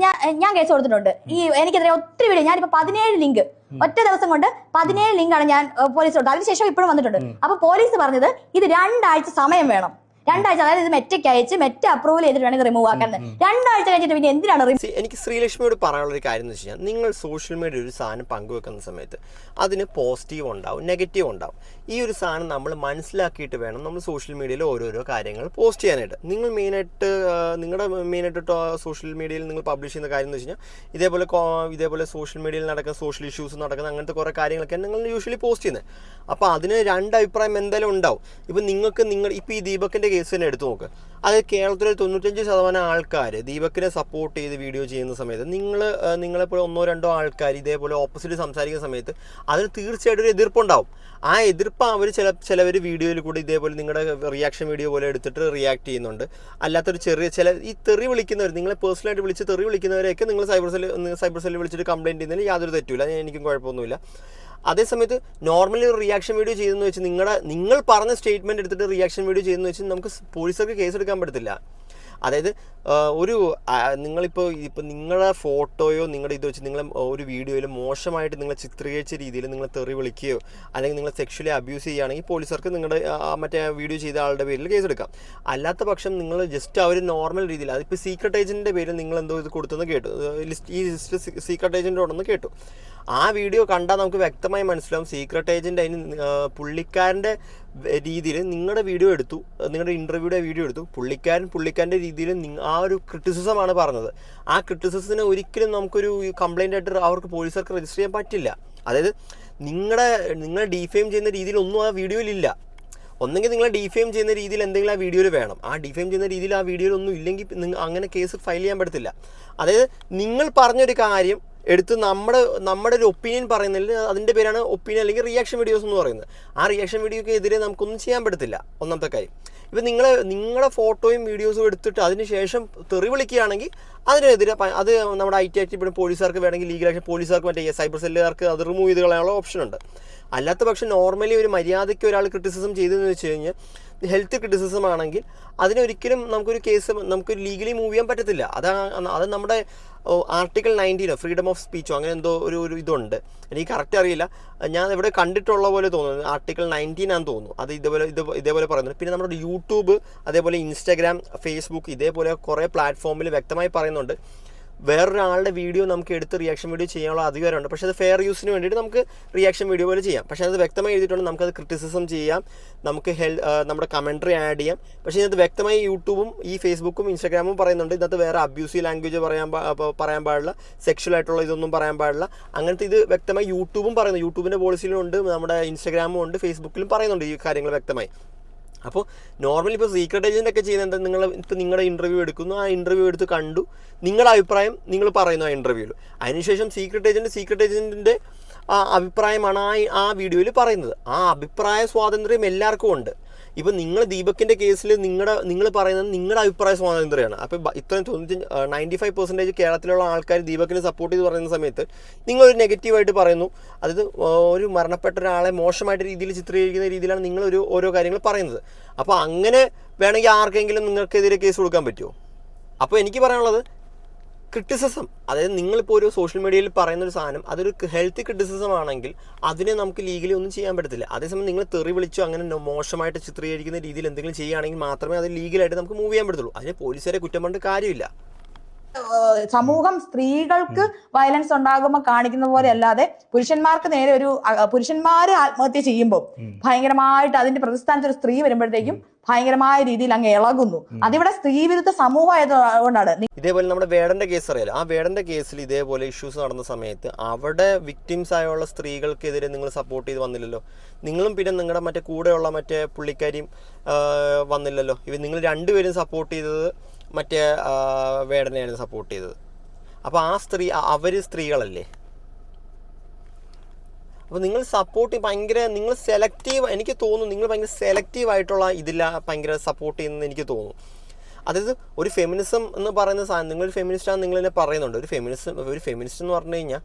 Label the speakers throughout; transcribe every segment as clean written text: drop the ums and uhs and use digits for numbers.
Speaker 1: ഞാൻ കേസ് കൊടുത്തിട്ടുണ്ട്. ഈ എനിക്കെതിരെ ഒത്തിരി വീഡിയോ, ഞാനിപ്പോ 17 ലിങ്ക് ഒറ്റ ദിവസം കൊണ്ട് 17 ലിങ്കാണ് ഞാൻ പോലീസ് കൊടുത്തത്. അതിനുശേഷം ഇപ്പോഴും വന്നിട്ടുണ്ട്. അപ്പൊ പോലീസ് പറഞ്ഞത് ഇത് 2 ആഴ്ച സമയം വേണം. 2 ആഴ്ച, അതായത് ഇത് മെറ്റയ്ക്ക് അയച്ച് മെറ്റ അപ്രൂവൽ ചെയ്തിട്ട് വേണമെങ്കിൽ റിമൂവ് ആക്കാൻ. 2 ആഴ്ച കഴിഞ്ഞിട്ട് പിന്നെ എന്തിനാണ്
Speaker 2: എനിക്ക് ശ്രീലക്ഷ്മിയോട് പറയാനുള്ളൊരു കാര്യം എന്ന് വെച്ച് കഴിഞ്ഞാൽ, നിങ്ങൾ സോഷ്യൽ മീഡിയ ഒരു സാധനം പങ്കുവെക്കുന്ന സമയത്ത് അതിന് പോസിറ്റീവ് ഉണ്ടാവും, നെഗറ്റീവ് ഉണ്ടാവും. ഈ ഒരു സാധനം നമ്മൾ മനസ്സിലാക്കിയിട്ട് വേണം നമ്മൾ സോഷ്യൽ മീഡിയയിൽ ഓരോരോ കാര്യങ്ങൾ പോസ്റ്റ് ചെയ്യാനായിട്ട്. നിങ്ങൾ നിങ്ങളുടെ മെയിനായിട്ട് സോഷ്യൽ മീഡിയയിൽ നിങ്ങൾ പബ്ലിഷ് ചെയ്യുന്ന കാര്യം എന്ന് വെച്ച് കഴിഞ്ഞാൽ ഇതേപോലെ സോഷ്യൽ മീഡിയയിൽ നടക്കുന്ന സോഷ്യൽ ഇഷ്യൂസ് നടക്കുന്ന അങ്ങനത്തെ കുറേ കാര്യങ്ങളൊക്കെ നിങ്ങൾ യൂഷ്വലി പോസ്റ്റ് ചെയ്യുന്നത്. അപ്പോൾ അതിന് 2 അഭിപ്രായം എന്തായാലും ഉണ്ടാവും. ഇപ്പം ഇപ്പോൾ ഈ ദീപക്കിൻ്റെ കേസ് തന്നെ എടുത്തു നോക്ക്. അത് കേരളത്തിലെ 95% ആൾക്കാർ ദീപക്കിനെ സപ്പോർട്ട് ചെയ്ത് വീഡിയോ ചെയ്യുന്ന സമയത്ത് നിങ്ങളെപ്പോലെ 1-2 ആൾക്കാർ ഇതേപോലെ ഓപ്പോസിറ്റ് സംസാരിക്കുന്ന സമയത്ത് അതിന് തീർച്ചയായിട്ടും ഒരു എതിർപ്പുണ്ടാവും. ആ എതിർപ്പ് അവർ ചിലവർ വീഡിയോയിൽ കൂടി ഇതേപോലെ നിങ്ങളുടെ റിയാക്ഷൻ വീഡിയോ പോലെ എടുത്തിട്ട് റിയാക്ട് ചെയ്യുന്നുണ്ട്. അല്ലാത്തൊരു ഈ തെറി വിളിക്കുന്നവർ, നിങ്ങളെ പേഴ്സണലായിട്ട് വിളിച്ച് തെറി വിളിക്കുന്നവരെയൊക്കെ നിങ്ങൾ സൈബർ സെല്ലിൽ വിളിച്ചിട്ട് കംപ്ലയിൻറ്റ് ചെയ്യുന്നതിന് യാതൊരു തെറ്റുമില്ല, എനിക്കും കുഴപ്പമൊന്നുമില്ല. അതേസമയത്ത് നോർമലി ഒരു റിയാക്ഷൻ വീഡിയോ ചെയ്തെന്ന് വെച്ച് നിങ്ങൾ പറഞ്ഞ സ്റ്റേറ്റ്മെൻറ്റ് എടുത്തിട്ട് റിയാക്ഷൻ വീഡിയോ ചെയ്തെന്ന് വെച്ച് നമുക്ക് പോലീസർക്ക് കേസ് എടുക്കാൻ പറ്റത്തില്ല. അതായത് നിങ്ങളിപ്പോൾ നിങ്ങളുടെ ഫോട്ടോയോ നിങ്ങളുടെ ഇത് വെച്ച് നിങ്ങൾ ഒരു വീഡിയോയിൽ മോശമായിട്ട് നിങ്ങളെ ചിത്രീകരിച്ച രീതിയിൽ നിങ്ങൾ തെറി വിളിക്കുകയോ അല്ലെങ്കിൽ നിങ്ങൾ സെക്ഷലി അബ്യൂസ് ചെയ്യുകയാണെങ്കിൽ പോലീസർക്ക് നിങ്ങളുടെ മറ്റേ വീഡിയോ ചെയ്ത ആളുടെ പേരിൽ കേസ് എടുക്കാം. അല്ലാത്ത പക്ഷം നിങ്ങൾ ജസ്റ്റ് അവർ നോർമൽ രീതിയിൽ, അതിപ്പോൾ സീക്രട്ട് ഏജൻറ്റിൻ്റെ പേരിൽ നിങ്ങൾ എന്തോ ഇത് കൊടുത്തെന്ന് കേട്ടു, ഈ ലിസ്റ്റ് സീക്രട്ട് ഏജൻറ്റ് ഉണ്ടെന്ന് കേട്ടു. ആ വീഡിയോ കണ്ടാൽ നമുക്ക് വ്യക്തമായി മനസ്സിലാവും സീക്രട്ട് ഏജൻറ്റ് അതിന് പുള്ളിക്കാരൻ്റെ രീതിയിൽ നിങ്ങളുടെ വീഡിയോ എടുത്തു, നിങ്ങളുടെ ഇൻ്റർവ്യൂയുടെ വീഡിയോ എടുത്തു, പുള്ളിക്കാരൻ്റെ രീതിയിൽ ആ ഒരു ക്രിറ്റിസിസമാണ് പറഞ്ഞത്. ആ ക്രിറ്റിസിസത്തിന് ഒരിക്കലും നമുക്കൊരു കംപ്ലൈൻ്റ് ആയിട്ട് അവർക്ക് പോലീസുകാർക്ക് രജിസ്റ്റർ ചെയ്യാൻ പറ്റില്ല. അതായത് നിങ്ങളെ ഡീഫെയിം ചെയ്യുന്ന രീതിയിലൊന്നും ആ വീഡിയോയിലില്ല. ഒന്നെങ്കിൽ നിങ്ങളെ ഡീഫെയിം ചെയ്യുന്ന രീതിയിൽ എന്തെങ്കിലും ആ വീഡിയോയിൽ വേണം. ആ ഡീഫെയിം ചെയ്യുന്ന രീതിയിൽ ആ വീഡിയോയിലൊന്നും ഇല്ലെങ്കിൽ അങ്ങനെ കേസ് ഫയൽ ചെയ്യാൻ പറ്റത്തില്ല. അതായത് നിങ്ങൾ പറഞ്ഞൊരു കാര്യം എടുത്ത് നമ്മുടെ ഒരു ഒപ്പീനിയൻ പറയുന്നതിൽ അതിൻ്റെ പേരാണ് ഒപ്പീനിയൻ അല്ലെങ്കിൽ റിയാക്ഷൻ വീഡിയോസ് എന്ന് പറയുന്നത്. ആ റിയാക്ഷൻ വീഡിയോയ്ക്ക് എതിരെ നമുക്കൊന്നും ചെയ്യാൻ പറ്റത്തില്ല. ഒന്നാമത്തെ കാര്യം. ഇപ്പം നിങ്ങളുടെ ഫോട്ടോയും വീഡിയോസും എടുത്തിട്ട് അതിന് ശേഷം തെറി വിളിക്കുകയാണെങ്കിൽ അതിനെതിരെ അത് നമ്മുടെ IT ആക്ട് ഇപ്പോൾ പോലീസുകാർക്ക് വേണമെങ്കിൽ ലീഗൽ ആക്ഷൻ, പോലീസുകാർക്ക് മറ്റേ സൈബർ സെല്ലുകാർക്ക് അത് റിമൂവ് ചെയ്ത് കളയാനുള്ള ഓപ്ഷൻ ഉണ്ട്. അല്ലാത്ത പക്ഷേ നോർമലി ഒരു മര്യാദയ്ക്ക് ഒരാൾ ക്രിറ്റിസിസം ചെയ്തതെന്ന് വെച്ച് കഴിഞ്ഞാൽ ഹെൽത്ത് ക്രിറ്റിസിസം ആണെങ്കിൽ അതിനൊരിക്കലും നമുക്ക് ലീഗലി മൂവ് ചെയ്യാൻ പറ്റത്തില്ല. അത് നമ്മുടെ ആർട്ടിക്കിൾ 19 ഫ്രീഡം ഓഫ് സ്പീച്ചോ അങ്ങനെ എന്തോ ഒരു ഇതുണ്ട്, എനിക്ക് കറക്റ്റ് അറിയില്ല. ഞാൻ ഇവിടെ കണ്ടിട്ടുള്ള പോലെ തോന്നുന്നു ആർട്ടിക്കിൾ 19 ആണെന്ന് തോന്നുന്നു. അത് ഇതേപോലെ പറയുന്നുണ്ട്. പിന്നെ നമ്മുടെ യൂട്യൂബ്, അതേപോലെ ഇൻസ്റ്റാഗ്രാം, ഫേസ്ബുക്ക് ഇതേപോലെ കുറേ പ്ലാറ്റ്ഫോമിൽ വ്യക്തമായി പറയുന്നുണ്ട് വേറൊരാളുടെ വീഡിയോ നമുക്ക് എടുത്ത് റിയാക്ഷൻ വീഡിയോ ചെയ്യാനുള്ള അധികാരമുണ്ട്. പക്ഷേ അത് ഫെയർ യൂസിന് വേണ്ടിയിട്ട് നമുക്ക് റിയാക്ഷൻ വീഡിയോ പോലെ ചെയ്യാം. പക്ഷേ അത് വ്യക്തമായി എഴുതിയിട്ടുണ്ട് നമുക്കത് ക്രിറ്റിസിസം ചെയ്യാം, നമുക്ക് നമ്മുടെ കമൻട്രി ആഡ് ചെയ്യാം. പക്ഷേ ഇതിനകത്ത് വ്യക്തമായി യൂട്യൂബും ഈ ഫേസ്ബുക്കും ഇൻസ്റ്റാഗ്രാമും പറയുന്നുണ്ട് ഇതിനകത്ത് വേറെ അബ്യൂസീവ് ലാംഗ്വേജ് പറയാൻ പാടില്ല, സെക്ഷൽ ആയിട്ടുള്ള ഇതൊന്നും പറയാൻ പാടില്ല. അങ്ങനത്തെ ഇത് വ്യക്തമായി യൂട്യൂബും പറയുന്നു. യൂട്യൂബിൻ്റെ പോളിസിയിലും ഉണ്ട്, നമ്മുടെ ഇൻസ്റ്റാഗ്രാമും ഉണ്ട്, ഫേസ്ബുക്കിലും പറയുന്നുണ്ട് ഈ കാര്യങ്ങൾ വ്യക്തമായി. അപ്പോൾ നോർമലി ഇപ്പോൾ സീക്രട്ട് ഏജൻറ്റൊക്കെ ചെയ്യുന്നത് നിങ്ങളുടെ ഇൻ്റർവ്യൂ എടുക്കുന്നു, ആ ഇൻ്റർവ്യൂ എടുത്ത് കണ്ടു, നിങ്ങളുടെ അഭിപ്രായം നിങ്ങൾ പറയുന്നു ആ ഇൻ്റർവ്യൂവിൽ. അതിനുശേഷം സീക്രട്ട് ഏജൻറ്റിൻ്റെ അഭിപ്രായമാണ് ആ വീഡിയോയിൽ പറയുന്നത്. ആ അഭിപ്രായ സ്വാതന്ത്ര്യം എല്ലാവർക്കും ഉണ്ട്. ഇപ്പം നിങ്ങൾ ദീപക്കിൻ്റെ കേസിൽ നിങ്ങൾ പറയുന്നത് നിങ്ങളുടെ അഭിപ്രായ സ്വാതന്ത്ര്യമാണ്. അപ്പോൾ ഇത്രയും 95% കേരളത്തിലുള്ള ആൾക്കാർ ദീപക്കിനെ സപ്പോർട്ട് ചെയ്ത് പറയുന്ന സമയത്ത് നിങ്ങളൊരു നെഗറ്റീവായിട്ട് പറയുന്നു. അതായത് ഒരു മരണപ്പെട്ട ഒരാളെ മോശമായിട്ട് രീതിയിൽ ചിത്രീകരിക്കുന്ന രീതിയിലാണ് നിങ്ങൾ ഓരോ കാര്യങ്ങൾ പറയുന്നത്. അപ്പോൾ അങ്ങനെ വേണമെങ്കിൽ ആർക്കെങ്കിലും നിങ്ങൾക്കെതിരെ കേസ് കൊടുക്കാൻ പറ്റുമോ? അപ്പോൾ എനിക്ക് പറയാനുള്ളത് ക്രിറ്റിസിസം, അതായത് നിങ്ങളിപ്പോൾ ഒരു സോഷ്യൽ മീഡിയയിൽ പറയുന്നൊരു സാധനം അതൊരു ഹെൽത്തി ക്രിറ്റിസിസം ആണെങ്കിൽ അതിനെ നമുക്ക് ലീഗലി ഒന്നും ചെയ്യാൻ പറ്റത്തില്ല. അതേസമയം നിങ്ങൾ തെറി വിളിച്ചോ അങ്ങനെ മോശമായിട്ട് ചിത്രീകരിക്കുന്ന രീതിയിൽ എന്തെങ്കിലും ചെയ്യുകയാണെങ്കിൽ മാത്രമേ അത് ലീഗലായിട്ട് നമുക്ക് മൂവ് ചെയ്യാൻ പറ്റത്തുള്ളൂ. അതിന് പോലീസുകാരെ കുറ്റം പറഞ്ഞിട്ട് കാര്യമില്ല.
Speaker 1: സമൂഹം സ്ത്രീകൾക്ക് വയലൻസ് ഉണ്ടാകുമ്പോൾ കാണിക്കുന്ന പോലെ അല്ലാതെ പുരുഷന്മാർക്ക് നേരെ പുരുഷന്മാര് ആത്മഹത്യ ചെയ്യുമ്പോൾ ഭയങ്കരമായിട്ട് അതിന്റെ പ്രതിസ്ഥാനത്ത് ഒരു സ്ത്രീ വരുമ്പോഴത്തേക്കും ഭയങ്കരമായ രീതിയിൽ അങ്ങ് ഇളകുന്നു. അതിവിടെ സ്ത്രീവിരുദ്ധ സമൂഹമായതുകൊണ്ടാണ്.
Speaker 2: ഇതേപോലെ നമ്മുടെ വേടന്റെ കേസ് അറിയാലോ, ആ വേടന്റെ കേസിൽ ഇതേപോലെ ഇഷ്യൂസ് നടന്ന സമയത്ത് അവിടെ വിക്ടിംസ് ആയുള്ള സ്ത്രീകൾക്കെതിരെ നിങ്ങൾ സപ്പോർട്ട് ചെയ്ത് വന്നില്ലല്ലോ. നിങ്ങളും പിന്നെ നിങ്ങളുടെ മറ്റേ കൂടെയുള്ള മറ്റേ പുള്ളിക്കാരിയും വന്നില്ലല്ലോ. നിങ്ങൾ രണ്ടുപേരും സപ്പോർട്ട് ചെയ്തത് മറ്റേ വേടനെയാണ് സപ്പോർട്ട് ചെയ്തത്. അപ്പോൾ അവർ സ്ത്രീകളല്ലേ? അപ്പോൾ നിങ്ങൾ നിങ്ങൾ സെലക്റ്റീവ്, എനിക്ക് തോന്നുന്നു നിങ്ങൾ ഭയങ്കര സെലക്റ്റീവ് ആയിട്ടുള്ള ഭയങ്കര സപ്പോർട്ട് ചെയ്യുന്നത് എനിക്ക് തോന്നുന്നു. അതായത് ഒരു ഫെമിനിസം എന്ന് പറയുന്ന സാധനം, നിങ്ങളൊരു ഫെമിനിസ്റ്റാണെന്ന് നിങ്ങൾ തന്നെ പറയുന്നുണ്ട്. ഒരു ഫെമിനിസ്റ്റ് എന്ന് പറഞ്ഞു കഴിഞ്ഞാൽ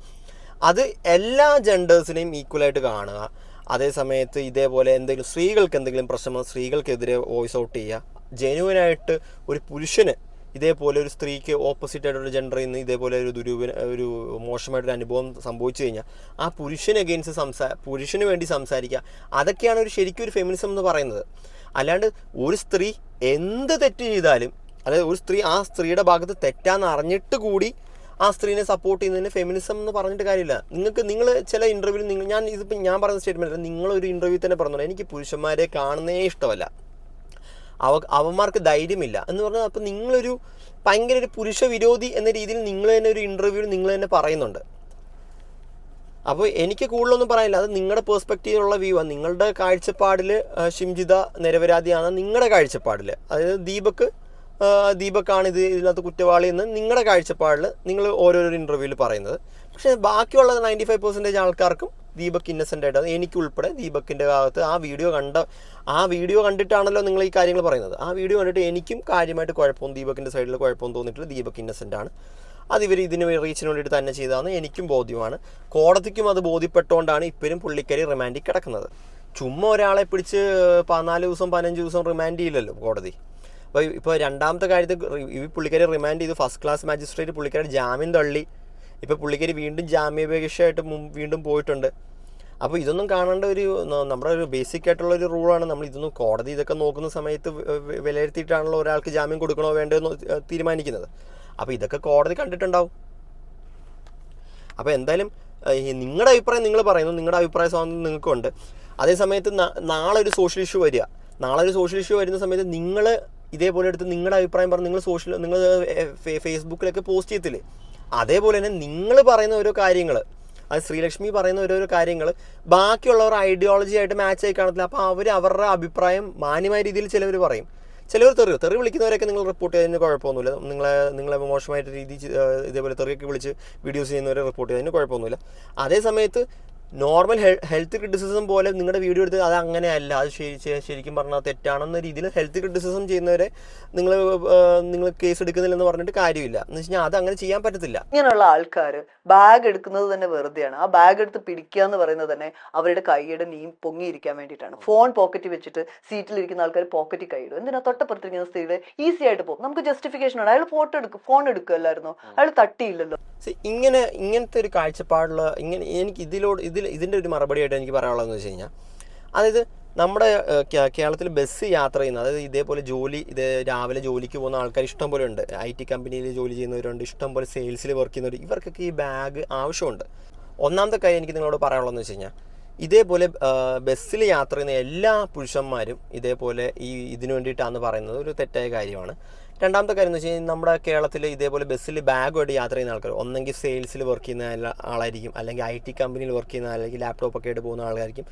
Speaker 2: അത് എല്ലാ ജെൻഡേഴ്സിനെയും ഈക്വലായിട്ട് കാണുക. അതേ സമയത്ത് ഇതേപോലെ സ്ത്രീകൾക്ക് എന്തെങ്കിലും പ്രശ്നം സ്ത്രീകൾക്കെതിരെ വോയിസ് ഔട്ട് ചെയ്യുക. ജെന്യുവനായിട്ട് ഒരു പുരുഷന് ഇതേപോലെ ഒരു സ്ത്രീക്ക് ഓപ്പോസിറ്റ് ആയിട്ടൊരു ജെൻഡറിൽ നിന്ന് ഇതേപോലെ ഒരു മോശമായിട്ടൊരു അനുഭവം സംഭവിച്ചു കഴിഞ്ഞാൽ ആ പുരുഷന് വേണ്ടി സംസാരിക്കുക, അതൊക്കെയാണ് ശരിക്കും ഒരു ഫെമിനിസം എന്ന് പറയുന്നത്. അല്ലാണ്ട് ഒരു സ്ത്രീ എന്ത് തെറ്റ് ചെയ്താലും, അതായത് ഒരു സ്ത്രീ ആ സ്ത്രീയുടെ ഭാഗത്ത് തെറ്റാന്ന് അറിഞ്ഞിട്ട് കൂടി ആ സ്ത്രീനെ സപ്പോർട്ട് ചെയ്യുന്നതിന് ഫെമിനിസം എന്ന് പറഞ്ഞിട്ട് കാര്യമില്ല. നിങ്ങൾ ചില ഇൻ്റർവ്യൂവിൽ ഞാൻ പറയുന്ന സ്റ്റേറ്റ്മെൻറ്റ്, നിങ്ങളൊരു ഇൻ്റർവ്യൂ തന്നെ പറഞ്ഞോളൂ, എനിക്ക് പുരുഷന്മാരെ കാണുന്നേ ഇഷ്ടമല്ല, അവന്മാർക്ക് ധൈര്യമില്ല എന്ന് പറഞ്ഞാൽ, അപ്പോൾ നിങ്ങളൊരു ഭയങ്കര ഒരു പുരുഷ വിരോധി എന്ന രീതിയിൽ നിങ്ങൾ തന്നെ ഒരു ഇൻ്റർവ്യൂവിൽ നിങ്ങൾ തന്നെ പറയുന്നുണ്ട്. അപ്പോൾ എനിക്ക് കൂടുതലൊന്നും പറയാനില്ല, അത് നിങ്ങളുടെ പേഴ്സ്പെക്റ്റീവിലുള്ള വ്യൂ ആണ്. നിങ്ങളുടെ കാഴ്ചപ്പാടിൽ ഷിംജിത നിരപരാധിയാണ് നിങ്ങളുടെ കാഴ്ചപ്പാടിൽ, അതായത് ദീപക്കാണ് ഇതിനകത്ത് കുറ്റവാളി എന്ന് നിങ്ങളുടെ കാഴ്ചപ്പാടിൽ നിങ്ങൾ ഓരോരോ ഇൻ്റർവ്യൂവിൽ പറയുന്നത്. പക്ഷേ ബാക്കിയുള്ള 95% ആൾക്കാർക്കും ദീപക് ഇന്നസെൻ്റ് ആയിട്ട്, എനിക്കുൾപ്പെടെ ദീപക്കിൻ്റെ ഭാഗത്ത് ആ വീഡിയോ കണ്ടിട്ടാണല്ലോ നിങ്ങൾ ഈ കാര്യങ്ങൾ പറയുന്നത്. ആ വീഡിയോ കണ്ടിട്ട് എനിക്കും കാര്യമായിട്ട് കുഴപ്പമൊന്നും ദീപക്കിൻ്റെ സൈഡിൽ കുഴപ്പമൊന്നും തോന്നിയിട്ടില്ല. ദീപക് ഇന്നസെൻ്റ് ആണ്, അതിവർ ഇതിന് റീച്ചിന് വേണ്ടിയിട്ട് തന്നെ ചെയ്തതാണെന്ന് എനിക്കും ബോധ്യമാണ്. കോടതിക്കും അത് ബോധ്യപ്പെട്ടുകൊണ്ടാണ് ഇപ്പോഴും പുള്ളിക്കാരി റിമാൻഡിൽ കിടക്കുന്നത്. ചുമ്മാ ഒരാളെ പിടിച്ച് 14 ദിവസം 15 ദിവസം റിമാൻഡ് ചെയ്യില്ലല്ലോ കോടതി. അപ്പോൾ ഇപ്പോൾ രണ്ടാമത്തെ കാര്യത്തിൽ ഈ പുള്ളിക്കാരി റിമാൻഡ് ചെയ്ത് ഫസ്റ്റ് ക്ലാസ് മാജിസ്ട്രേറ്റ് പുള്ളിക്കാരി ജാമ്യം തള്ളി. ഇപ്പോൾ പുള്ളിക്കാരി വീണ്ടും ജാമ്യാപേക്ഷയായിട്ട് വീണ്ടും പോയിട്ടുണ്ട്. അപ്പോൾ ഇതൊന്നും കാണേണ്ട നമ്മുടെ ഒരു ബേസിക് ആയിട്ടുള്ള ഒരു റൂളാണ്. നമ്മൾ കോടതി ഇതൊക്കെ നോക്കുന്ന സമയത്ത് വിലയിരുത്തിയിട്ടാണല്ലോ ഒരാൾക്ക് ജാമ്യം കൊടുക്കണോ വേണ്ടോ എന്ന് തീരുമാനിക്കുന്നത്. അപ്പോൾ ഇതൊക്കെ കോടതി കണ്ടിട്ടുണ്ടാവും. അപ്പോൾ എന്തായാലും നിങ്ങളുടെ അഭിപ്രായം നിങ്ങൾ പറയുന്നു, നിങ്ങളുടെ അഭിപ്രായ സ്വാതന്ത്ര്യം നിങ്ങൾക്കുണ്ട്. അതേ സമയത്ത് നാളെ ഒരു സോഷ്യൽ ഇഷ്യൂ വരുന്ന സമയത്ത് നിങ്ങൾ ഇതേപോലെ എടുത്ത് നിങ്ങളുടെ അഭിപ്രായം പറഞ്ഞ് നിങ്ങൾ ഫേസ്ബുക്കിലൊക്കെ പോസ്റ്റ് ചെയ്യത്തില്ലേ, അതേപോലെ തന്നെ നിങ്ങൾ പറയുന്ന ഓരോ കാര്യങ്ങൾ, അത് ശ്രീലക്ഷ്മി പറയുന്ന ഓരോരോ കാര്യങ്ങൾ ബാക്കിയുള്ളവർ ഐഡിയോളജി ആയിട്ട് മാച്ച് ആയി കാണത്തില്ല. അപ്പോൾ അവരുടെ അഭിപ്രായം മാന്യമായ രീതിയിൽ ചിലവർ പറയും, ചിലവർ തെറി വിളിക്കുന്നവരൊക്കെ നിങ്ങൾ റിപ്പോർട്ട് ചെയ്തതിന് കുഴപ്പമൊന്നുമില്ല. നിങ്ങളെ മോശമായിട്ട് രീതി ഇതേപോലെ തെറിയൊക്കെ വിളിച്ച് വീഡിയോസ് ചെയ്യുന്നവരെ റിപ്പോർട്ട് ചെയ്തതിന് കുഴപ്പമൊന്നുമില്ല. അതേ സമയത്ത് നോർമൽ ഹെൽത്ത് ക്രിറ്റിസിസം പോലെ നിങ്ങളുടെ വീഡിയോ എടുത്ത് അത് അങ്ങനെയല്ല, അത് ശരിക്കും പറഞ്ഞാൽ തെറ്റാണെന്ന രീതിയിൽ ഹെൽത്ത് ക്രിറ്റിസിസം ചെയ്യുന്നവരെ നിങ്ങൾ കേസ് എടുക്കുന്നില്ലെന്ന് പറഞ്ഞിട്ട് കാര്യമില്ല. എന്ന് വെച്ച് കഴിഞ്ഞാൽ അത് അങ്ങനെ ചെയ്യാൻ പറ്റത്തില്ല.
Speaker 3: ഇങ്ങനെയുള്ള ആൾക്കാർ ബാഗ് എടുക്കുന്നത് തന്നെ വെറുതെയാണ്. ആ ബാഗ് എടുത്ത് പിടിക്കുക എന്ന് പറയുന്നത് തന്നെ അവരുടെ കൈയുടെ നീം പൊങ്ങിയിരിക്കാൻ വേണ്ടിയിട്ടാണ്. ഫോൺ പോക്കറ്റിൽ വെച്ചിട്ട് സീറ്റിലിരിക്കുന്ന ആൾക്കാർ പോക്കറ്റിൽ കൈയിടും. എന്തിനാ? തൊട്ടപ്പുറത്തിരിക്കുന്ന സ്ത്രീയുടെ ഈസി ആയിട്ട് പോകും. നമുക്ക് ജസ്റ്റിഫിക്കേഷൻ ഉണ്ട്, അയാൾ ഫോൺ എടുക്കുമല്ലായിരുന്നോ, അയാൾ തട്ടിയില്ലല്ലോ.
Speaker 2: ഇങ്ങനത്തെ ഒരു കാഴ്ചപ്പാടുള്ള എനിക്ക് ഇതിൻ്റെ ഒരു മറുപടിയായിട്ട് എനിക്ക് പറയാനുള്ളതെന്ന് വെച്ച് കഴിഞ്ഞാൽ, അതായത് നമ്മുടെ കേരളത്തിൽ ബസ് യാത്ര ചെയ്യുന്ന, അതായത് ഇതേപോലെ രാവിലെ ജോലിക്ക് പോകുന്ന ആൾക്കാർ ഇഷ്ടം പോലെ ഉണ്ട്. IT കമ്പനിയിൽ ജോലി ചെയ്യുന്നവരുണ്ട്, ഇഷ്ടം പോലെ സെയിൽസിൽ വർക്ക് ചെയ്യുന്നവർ, ഇവർക്കൊക്കെ ഈ ബാഗ് ആവശ്യമുണ്ട്. ഒന്നാമത്തെ കാര്യം എനിക്ക് നിങ്ങളോട് പറയാനുള്ളതെന്ന് വെച്ച് കഴിഞ്ഞാൽ, ഇതേപോലെ ബസ്സിൽ യാത്ര ചെയ്യുന്ന എല്ലാ പുരുഷന്മാരും ഇതേപോലെ ഇതിനു വേണ്ടിയിട്ടാണെന്ന് പറയുന്നത് ഒരു തെറ്റായ കാര്യമാണ്. രണ്ടാമത്തെ കാര്യം എന്ന് വെച്ച് കഴിഞ്ഞാൽ, നമ്മുടെ കേരളത്തിൽ ഇതേപോലെ ബസ്സിൽ ബാഗുമായിട്ട് യാത്ര ചെയ്യുന്ന ആൾക്കാർ ഒന്നെങ്കിൽ സെയിൽസിൽ വർക്ക് ചെയ്യുന്ന ആളായിരിക്കും, അല്ലെങ്കിൽ IT കമ്പനിയിൽ വർക്ക് ചെയ്യുന്ന, അല്ലെങ്കിൽ ലാപ്ടോപ്പൊക്കെ ആയിട്ട് പോകുന്ന ആളായിരിക്കും.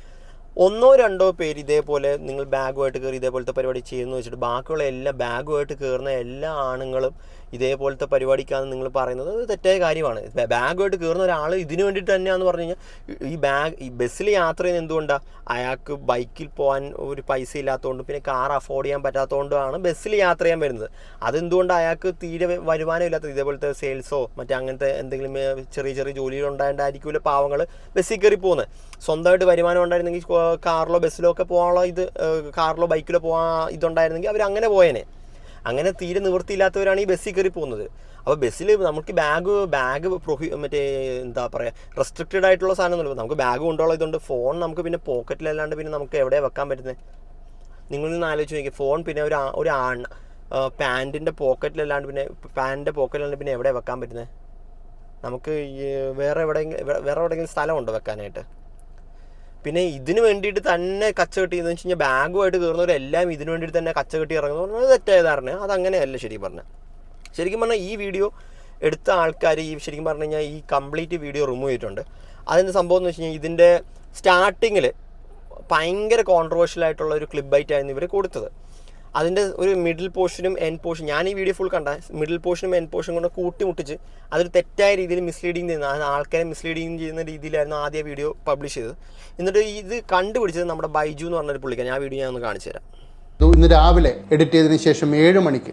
Speaker 2: 1-2 പേര് ഇതേപോലെ നിങ്ങൾ ബാഗുമായിട്ട് കയറി ഇതേപോലത്തെ പരിപാടി ചെയ്യുന്നു വെച്ചിട്ട് ബാക്കിയുള്ള ബാഗുമായിട്ട് കയറുന്ന എല്ലാ ആണുങ്ങളും ഇതേപോലത്തെ പരിപാടിക്കാന്ന് നിങ്ങൾ പറയുന്നത് തെറ്റായ കാര്യമാണ്. ബാഗുമായിട്ട് കയറുന്ന ഒരാൾ ഇതിനു വേണ്ടിയിട്ട് തന്നെയാണെന്ന് പറഞ്ഞു കഴിഞ്ഞാൽ, ഈ ബസ്സിൽ യാത്ര ചെയ്യുന്നത് എന്തുകൊണ്ടാണ്? അയാൾക്ക് ബൈക്കിൽ പോകാൻ ഒരു പൈസ ഇല്ലാത്തതുകൊണ്ടും പിന്നെ കാർ അഫോർഡ് ചെയ്യാൻ പറ്റാത്തതുകൊണ്ടാണ് ബസ്സിൽ യാത്ര ചെയ്യാൻ വരുന്നത്. അതെന്തുകൊണ്ട് അയാൾക്ക് തീരെ വരുമാനം ഇല്ലാത്തത്, ഇതേപോലത്തെ സെയിൽസോ അങ്ങനത്തെ എന്തെങ്കിലും ചെറിയ ചെറിയ ജോലികൾ ഉണ്ടായിട്ടായിരിക്കുമല്ലോ പാവങ്ങൾ ബസ്സിൽ കയറി പോകുന്നത്. സ്വന്തമായിട്ട് വരുമാനം ഉണ്ടായിരുന്നെങ്കിൽ കാറിലോ ബസ്സിലോ ഒക്കെ പോകാനുള്ള കാറിലോ ബൈക്കിലോ പോകാൻ ഇതുണ്ടായിരുന്നെങ്കിൽ അവർ അങ്ങനെ പോയേനെ. അങ്ങനെ തീരെ നിവൃത്തിയില്ലാത്തവരാണ് ഈ ബസ്സിൽ കയറി പോകുന്നത്. അപ്പോൾ ബസ്സിൽ നമുക്ക് ബാഗ് എന്താ പറയുക, റെസ്ട്രിക്റ്റഡ് ആയിട്ടുള്ള സാധനമൊന്നുമില്ല. നമുക്ക് ബാഗ് കൊണ്ടുള്ള ഇതുണ്ട്. ഫോൺ നമുക്ക് പിന്നെ പോക്കറ്റിലല്ലാണ്ട് പിന്നെ നമുക്ക് എവിടെയാണ് വെക്കാൻ പറ്റുന്നത്? നിങ്ങളൊന്ന് ആലോചിച്ച് നോക്കി. ഫോൺ പിന്നെ ഒരു പാൻറ്റിൻ്റെ പോക്കറ്റിലല്ലാണ്ട് പിന്നെ എവിടെയാണ് വെക്കാൻ പറ്റുന്നത്? നമുക്ക് വേറെ എവിടെയെങ്കിലും സ്ഥലമുണ്ടോ വെക്കാനായിട്ട്? പിന്നെ ഇതിന് വേണ്ടിയിട്ട് തന്നെ കച്ചകെട്ടി എന്ന് വെച്ച് കഴിഞ്ഞാൽ, ബാഗുമായിട്ട് കയറുന്നവരെല്ലാം ഇതിന് വേണ്ടിയിട്ട് തന്നെ കച്ചകെട്ടി ഇറങ്ങുന്നത് തെറ്റായ ധാരണ. അതങ്ങനെയല്ല ശരിക്കും പറഞ്ഞാൽ. ഈ വീഡിയോ എടുത്ത ആൾക്കാർ ശരിക്കും പറഞ്ഞു കഴിഞ്ഞാൽ ഈ കംപ്ലീറ്റ് വീഡിയോ റിമൂവ് ചെയ്തിട്ടുണ്ട്. അതിൻ്റെ സംഭവം എന്ന് വെച്ച് കഴിഞ്ഞാൽ, ഇതിൻ്റെ സ്റ്റാർട്ടിങ്ങിൽ ഭയങ്കര കോൺട്രവേഴ്ഷ്യൽ ആയിട്ടുള്ള ഒരു ക്ലിപ്പായിട്ടായിരുന്നു ഇവർ കൊടുത്തത്. അതിൻ്റെ ഒരു മിഡിൽ പോർഷനും എൻഡ് പോർഷൻ, ഞാൻ ഈ വീഡിയോ ഫുൾ കണ്ട, മിഡിൽ പോർഷനും എൻഡ് പോർഷനും കൊണ്ട് കൂട്ടിമുട്ടിച്ച് അതൊരു തെറ്റായ രീതിയിൽ മിസ്ലീഡിങ് ചെയ്യുന്ന, ആൾക്കാരെ മിസ്ലീഡിങ് ചെയ്യുന്ന രീതിയിലായിരുന്നു ആദ്യ വീഡിയോ പബ്ലിഷ് ചെയ്തത്. എന്നിട്ട് ഇത് കണ്ടുപിടിച്ചത് നമ്മുടെ ബൈജു എന്ന് പറഞ്ഞൊരു പുള്ളിക്കാരൻ. ഞാൻ വീഡിയോ ഞാൻ ഒന്ന് കാണിച്ചു തരാം.
Speaker 4: ഇന്ന് രാവിലെ എഡിറ്റ് ചെയ്തതിന് ശേഷം 7 മണിക്ക്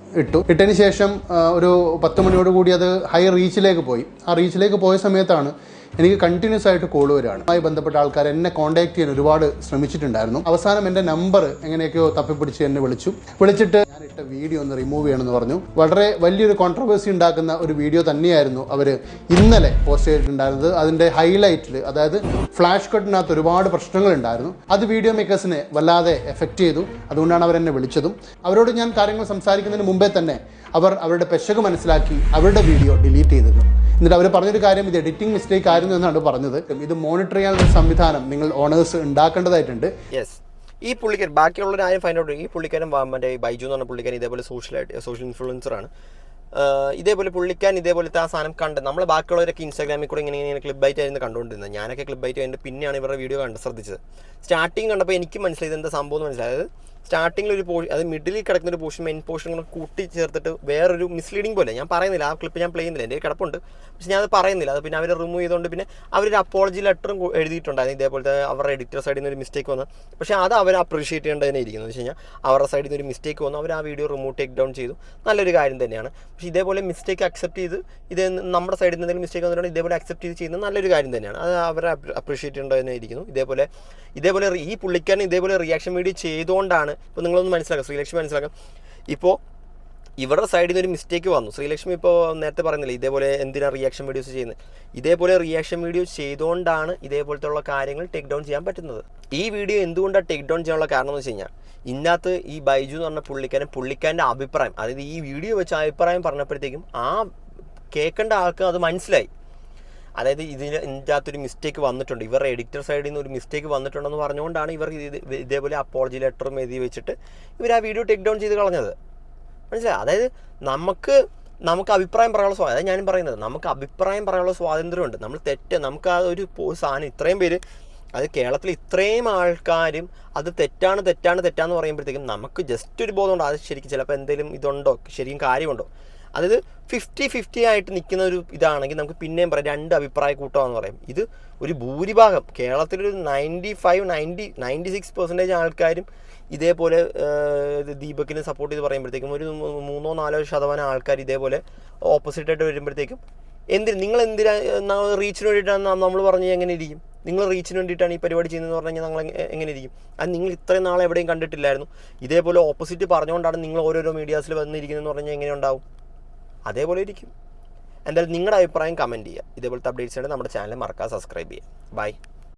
Speaker 4: ഇട്ടതിന് ശേഷം ഒരു 10 മണിയോട് കൂടി അത് ഹൈ റീച്ചിലേക്ക് പോയി. ആ റീച്ചിലേക്ക് പോയ സമയത്താണ് എനിക്ക് കണ്ടിന്യൂസ് ആയിട്ട് കോൾ വരികയാണ്. അതുമായി ബന്ധപ്പെട്ട ആൾക്കാർ എന്നെ കോൺടാക്ട് ചെയ്യാൻ ഒരുപാട് ശ്രമിച്ചിട്ടുണ്ടായിരുന്നു. അവസാനം എൻ്റെ നമ്പർ എങ്ങനെയൊക്കെയോ തപ്പിപ്പിടിച്ച് എന്നെ വിളിച്ചിട്ട് ഞാൻ ഇട്ട വീഡിയോ ഒന്ന് റിമൂവ് ചെയ്യണമെന്ന് പറഞ്ഞു. വളരെ വലിയൊരു കോൺട്രവേഴ്സി ഉണ്ടാക്കുന്ന ഒരു വീഡിയോ തന്നെയായിരുന്നു അവർ ഇന്നലെ പോസ്റ്റ് ചെയ്തിട്ടുണ്ടായിരുന്നത്. അതിൻ്റെ ഹൈലൈറ്റിൽ, അതായത് ഫ്ലാഷ് കട്ടിനകത്ത് ഒരുപാട് പ്രശ്നങ്ങളുണ്ടായിരുന്നു. അത് വീഡിയോ മേക്കേഴ്സിനെ വല്ലാതെ എഫക്റ്റ് ചെയ്തു. അതുകൊണ്ടാണ് അവരെന്നെ വിളിച്ചതും. അവരോട് ഞാൻ കാര്യങ്ങൾ സംസാരിക്കുന്നതിന് മുമ്പേ തന്നെ അവർ അവരുടെ പെശക് മനസ്സിലാക്കി അവരുടെ വീഡിയോ ഡിലീറ്റ് ചെയ്തിരുന്നു. എന്നിട്ട് അവർ പറഞ്ഞൊരു കാര്യം, ഇത് എഡിറ്റിംഗ് മിസ്റ്റേക്ക് ആയിരുന്നു എന്നാണ് പറഞ്ഞത്. ഇത് മോണിറ്റർ ചെയ്യാനുള്ള സംവിധാനം നിങ്ങൾ ഓണേഴ്സ് ഉണ്ടാക്കേണ്ടതായിട്ടുണ്ട്.
Speaker 2: യെസ്, ഈ പുള്ളിക്കാരൻ ബാക്കിയുള്ളവർ ആരും ഫൈൻഡ് ഔട്ട്. ഈ പുള്ളിക്കാരൻ മറ്റേ ബൈജു എന്ന് പറഞ്ഞ പുള്ളിക്കാരൻ ഇതേപോലെ സോഷ്യൽ ഇൻഫ്ലുവൻസറാണ്. ഇതേപോലെ പുള്ളിക്കാൻ ഇതേപോലത്തെ ആ സാധനം കണ്ട് നമ്മൾ ബാക്കിയുള്ളവരൊക്കെ ഇൻസ്റ്റാഗ്രാമിൽ കൂടെ ഇങ്ങനെ ക്ലിബായിട്ട് ആയിരുന്നു കണ്ടുകൊണ്ടിരുന്നത്. ഞാനൊക്കെ ക്ലിബായിട്ട് അതിൻ്റെ പിന്നെയാണ് ഇവരുടെ വീഡിയോ ശ്രദ്ധിച്ചത്. സ്റ്റാർട്ടിങ് കണ്ടപ്പോൾ എനിക്ക് മനസ്സിലായത് എന്താ സംഭവം എന്ന് മനസ്സിലായത്. സ്റ്റാർട്ടിങ്ങിൽ ഒരു അത് മിഡിലിൽ കിടക്കുന്ന ഒരു പോർഷൻ മെയിൻ പോർഷൻ കൂടെ കൂട്ടി ചേർത്തിട്ട് വേറൊരു മിസ്ലീഡിങ് പോലെ, ഞാൻ പറയുന്നില്ല, ആ ക്ലിപ്പ് ഞാൻ പ്ലേ ചെയ്യുന്നില്ല, എൻ്റെ കിടപ്പുണ്ട്, പക്ഷെ ഞാനത് പറയുന്നില്ല. അത് പിന്നെ അവർ റിമൂവ് ചെയ്തുകൊണ്ട് പിന്നെ അവരൊരു അപ്പോളജി ലെറ്ററും എഴുതിയിട്ടുണ്ടായിരുന്നു. ഇതേപോലത്തെ അവരുടെ എഡിറ്റർ സൈഡിൽ നിന്ന് ഒരു മിസ്റ്റേക്ക് വന്നു. പക്ഷേ അത് അവർ അപ്രീഷിയേറ്റ് ചെയ്യേണ്ടതിനെ ഇരിക്കുന്നു. എന്ന് വെച്ച് കഴിഞ്ഞാൽ അവരുടെ സൈഡിൽ നിന്ന് ഒരു മിസ്റ്റേക്ക് വന്നു, അവർ ആ വീഡിയോ റിമൂവ് ടേക്ക് ഡൗൺ ചെയ്തു. നല്ലൊരു കാര്യം തന്നെയാണ്. പക്ഷേ ഇതേപോലെ മിസ്റ്റേക്ക് അക്സെപ്റ്റ് ചെയ്ത് ഇത് നമ്മുടെ സൈഡിൽ നിന്ന് എന്തെങ്കിലും മിസ്റ്റേക്ക് വന്നിട്ടുണ്ടെങ്കിൽ ഇതേപോലെ അക്സെപ്റ്റ് ചെയ്ത് ചെയ്യുന്നത് നല്ലൊരു കാര്യം തന്നെയാണ്. അത് അവരെ അപ്രീഷിയേറ്റ് ചെയ്യേണ്ടതിനെ ഇരിക്കുന്നു. ഇതേപോലെ ഈ പുള്ളിക്കാരൻ ഇതേപോലെ റിയാക്ഷൻ വീഡിയോ ചെയ്തുകൊണ്ടാണ്. ഇപ്പോൾ നിങ്ങളൊന്ന് മനസ്സിലാക്കാം, ശ്രീലക്ഷ്മി മനസ്സിലാക്കാം. ഇപ്പോൾ ഇവരുടെ സൈഡിൽ നിന്ന് ഒരു മിസ്റ്റേക്ക് വന്നു. ശ്രീലക്ഷ്മി ഇപ്പോൾ നേരത്തെ പറയുന്നില്ല ഇതേപോലെ എന്തിനാണ് റിയാക്ഷൻ വീഡിയോസ് ചെയ്യുന്നത്. ഇതേപോലെ റിയാക്ഷൻ വീഡിയോ ചെയ്തുകൊണ്ടാണ് ഇതേപോലത്തെ ഉള്ള കാര്യങ്ങൾ ടേക്ക് ഡൗൺ ചെയ്യാൻ പറ്റുന്നത്. ഈ വീഡിയോ എന്തുകൊണ്ടാണ് ടേക്ക് ഡൗൺ ചെയ്യാനുള്ള കാരണം എന്ന് വെച്ച് കഴിഞ്ഞാൽ, ഇതിനകത്ത് ഈ ബൈജു എന്ന് പറഞ്ഞ പുള്ളിക്കാരൻ്റെ അഭിപ്രായം, അതായത് ഈ വീഡിയോ വെച്ച് അഭിപ്രായം പറഞ്ഞപ്പോഴത്തേക്കും ആ കേൾക്കേണ്ട ആൾക്ക് അത് മനസ്സിലായി. അതായത് ഇതിൻ്റെ അകത്തൊരു മിസ്റ്റേക്ക് വന്നിട്ടുണ്ട്, ഇവരുടെ എഡിറ്റർ സൈഡിൽ നിന്ന് ഒരു മിസ്റ്റേക്ക് വന്നിട്ടുണ്ടെന്ന് പറഞ്ഞുകൊണ്ടാണ് ഇവർ ഇതേപോലെ അപ്പോളജി ലെറ്ററും എഴുതി വെച്ചിട്ട് ഇവർ ആ വീഡിയോ ടേക്ക് ഡൗൺ ചെയ്ത് കളഞ്ഞത്. മനസ്സിലായി? അതായത് നമുക്ക് അഭിപ്രായം പറയാനുള്ള സ്വാതന്ത്ര്യം, അതായത് ഞാനും പറയുന്നത്, നമുക്ക് അഭിപ്രായം പറയാനുള്ള സ്വാതന്ത്ര്യമുണ്ട്. നമുക്ക് ആ ഒരു സാധനം ഇത്രയും പേര്, അത് കേരളത്തിൽ ഇത്രയും ആൾക്കാരും അത് തെറ്റാന്ന് പറയുമ്പോഴത്തേക്കും നമുക്ക് ജസ്റ്റ് ഒരു ബോധമുണ്ടോ അത് ശരിക്കും ചിലപ്പോൾ എന്തെങ്കിലും ഇതുണ്ടോ, ശരിക്കും കാര്യമുണ്ടോ. അതായത് 50-50 ആയിട്ട് നിൽക്കുന്ന ഒരു ഇതാണെങ്കിൽ നമുക്ക് പിന്നെയും പറയാം രണ്ട് അഭിപ്രായ കൂട്ടമാണെന്ന് പറയും. ഇത് ഒരു ഭൂരിഭാഗം കേരളത്തിലൊരു 96% ആൾക്കാരും ഇതേപോലെ ദീപകിനെ സപ്പോർട്ട് ചെയ്ത് പറയുമ്പോഴത്തേക്കും ഒരു 3-4% ആൾക്കാർ ഇതേപോലെ ഓപ്പോസിറ്റായിട്ട് വരുമ്പോഴത്തേക്കും നിങ്ങൾ എന്തിനാ റീച്ചിന് വേണ്ടിയിട്ടാണ് നമ്മൾ പറഞ്ഞ് എങ്ങനെ ഇരിക്കും? നിങ്ങൾ റീച്ചിന് വേണ്ടിയിട്ടാണ് ഈ പരിപാടി ചെയ്യുന്നതെന്ന് പറഞ്ഞു കഴിഞ്ഞാൽ നിങ്ങൾ എങ്ങനെ ഇരിക്കും? അത് നിങ്ങൾ ഇത്രയും നാളെ എവിടെയും കണ്ടിട്ടില്ലായിരുന്നു. ഇതേപോലെ ഓപ്പോസിറ്റ് പറഞ്ഞുകൊണ്ടാണ് നിങ്ങൾ ഓരോരോ മീഡിയാസിൽ വന്നിരിക്കുന്നതെന്ന് പറഞ്ഞാൽ എങ്ങനെ ഉണ്ടാവും? അതേപോലെ ഇരിക്കും. എന്തായാലും നിങ്ങളുടെ അഭിപ്രായം കമൻറ്റ് ചെയ്യുക. ഇതേപോലത്തെ അപ്ഡേറ്റ്സ് ആയിട്ട് നമ്മുടെ ചാനൽ മറക്കാതെ സബ്സ്ക്രൈബ് ചെയ്യുക. ബൈ.